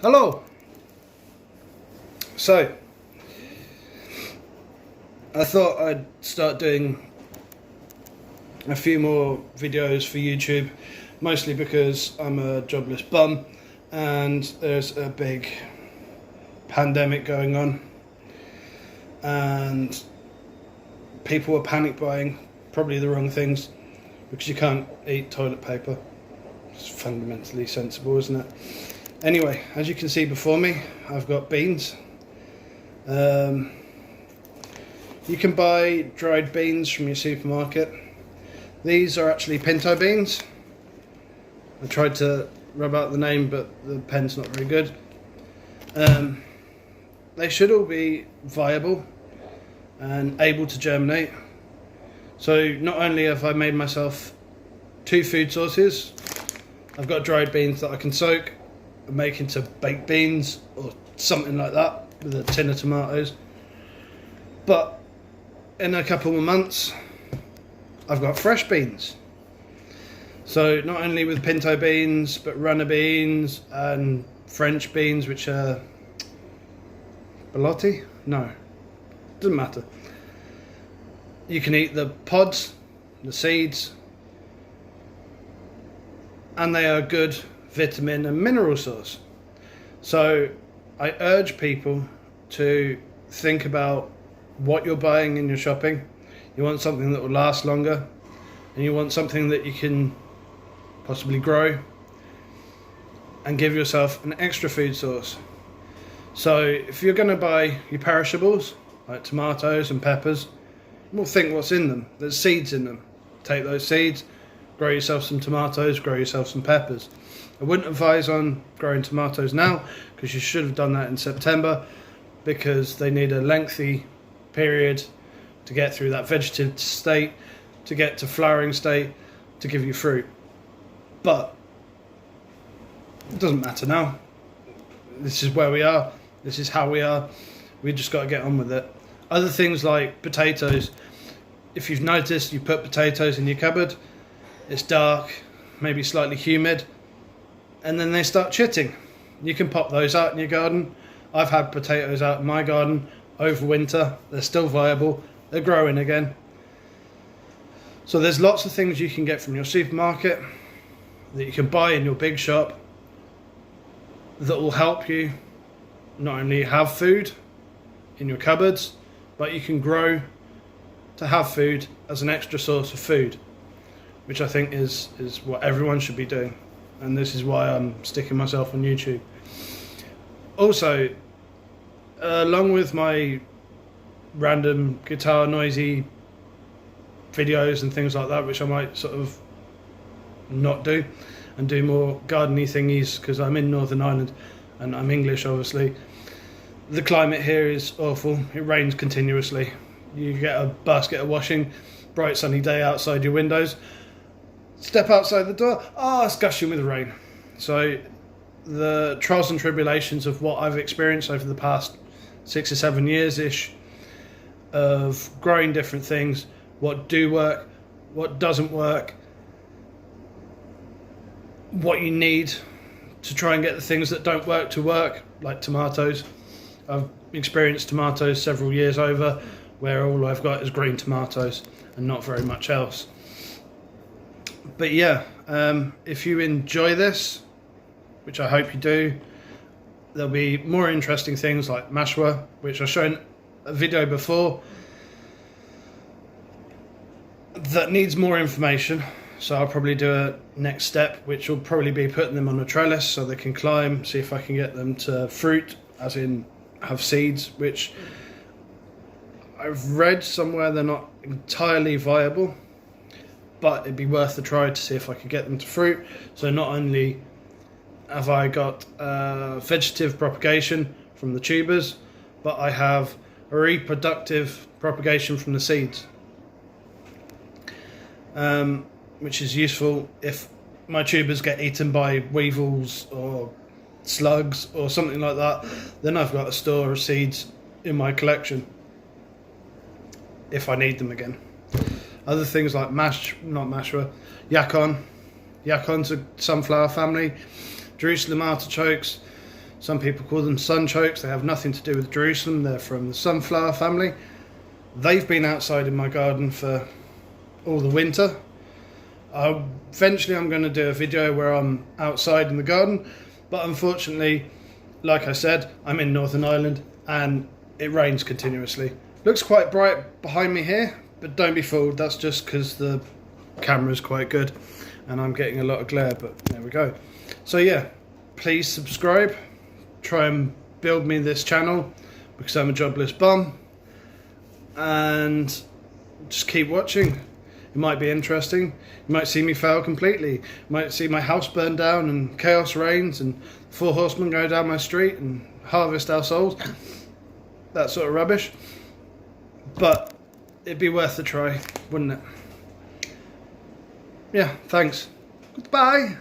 Hello. So, I thought I'd start doing a few more videos for YouTube, mostly because I'm a jobless bum and there's a big pandemic going on and people are panic buying probably the wrong things because you can't eat toilet paper. It's fundamentally sensible, isn't it? Anyway, as you can see before me, I've got beans. You can buy dried beans from your supermarket. These are actually Pinto beans. I tried to rub out the name, but the pen's not very good. They should all be viable and able to germinate. So not only have I made myself 2 food sources, I've got dried beans that I can soak and make into baked beans or something like that with a tin of tomatoes. But in a couple of months, I've got fresh beans. So not only with pinto beans, but runner beans and French beans, which are Belotti? No, doesn't matter. You can eat the pods, the seeds, and they are good vitamin and mineral source. So I urge people to think about what you're buying in your shopping. You want something that will last longer, and you want something that you can possibly grow and give yourself an extra food source. So if you're going to buy your perishables like tomatoes and peppers, well, think what's in them. There's seeds in them. Take those seeds, grow yourself some tomatoes, grow yourself some peppers. I wouldn't advise on growing tomatoes now, because you should have done that in September, because they need a lengthy period to get through that vegetative state, to get to flowering state, to give you fruit. But it doesn't matter now. This is where we are. This is how we are. We just got to get on with it. Other things like potatoes. If you've noticed, you put potatoes in your cupboard, it's dark, maybe slightly humid, and then they start chitting. You can pop those out in your garden. I've had potatoes out in my garden over winter. They're still viable. They're growing again. So there's lots of things you can get from your supermarket that you can buy in your big shop that will help you not only have food in your cupboards, but you can grow to have food as an extra source of food, which I think is what everyone should be doing. And this is why I'm sticking myself on YouTube. Also, along with my random guitar noisy videos and things like that, which I might sort of not do and do more garden-y thingies, because I'm in Northern Ireland and I'm English obviously. The climate here is awful. It rains continuously. You get a basket of washing, bright sunny day outside your windows, step outside the door, it's gushing with rain. So the trials and tribulations of what I've experienced over the past 6 or 7 years-ish of growing different things, what do work, what doesn't work, what you need to try and get the things that don't work to work, like tomatoes. I've experienced tomatoes several years over where all I've got is green tomatoes and not very much else. But yeah, if you enjoy this, which I hope you do, there'll be more interesting things like mashwa, which I've shown a video before that needs more information. So I'll probably do a next step, which will probably be putting them on a trellis so they can climb, see if I can get them to fruit, as in have seeds, which I've read somewhere they're not entirely viable, but it'd be worth a try to see if I could get them to fruit. So not only have I got vegetative propagation from the tubers, but I have a reproductive propagation from the seeds, which is useful if my tubers get eaten by weevils or slugs or something like that. Then I've got a store of seeds in my collection if I need them again. Other things like yacon. Yacon's a sunflower family. Jerusalem artichokes, Some people call them sunchokes. They have nothing to do with Jerusalem. They're from the sunflower family. They've been outside in my garden for all the winter. Eventually I'm going to do a video where I'm outside in the garden, but unfortunately, like I said, I'm in Northern Ireland and it rains continuously. Looks quite bright behind me here, but don't be fooled, that's just because the camera's quite good and I'm getting a lot of glare, but there we go. So yeah, please subscribe, try and build me this channel because I'm a jobless bum, and just keep watching. It might be interesting. You might see me fail completely. You might see my house burn down and chaos reigns and 4 horsemen go down my street and harvest our souls. That sort of rubbish. But it'd be worth a try, wouldn't it? Yeah, thanks. Goodbye.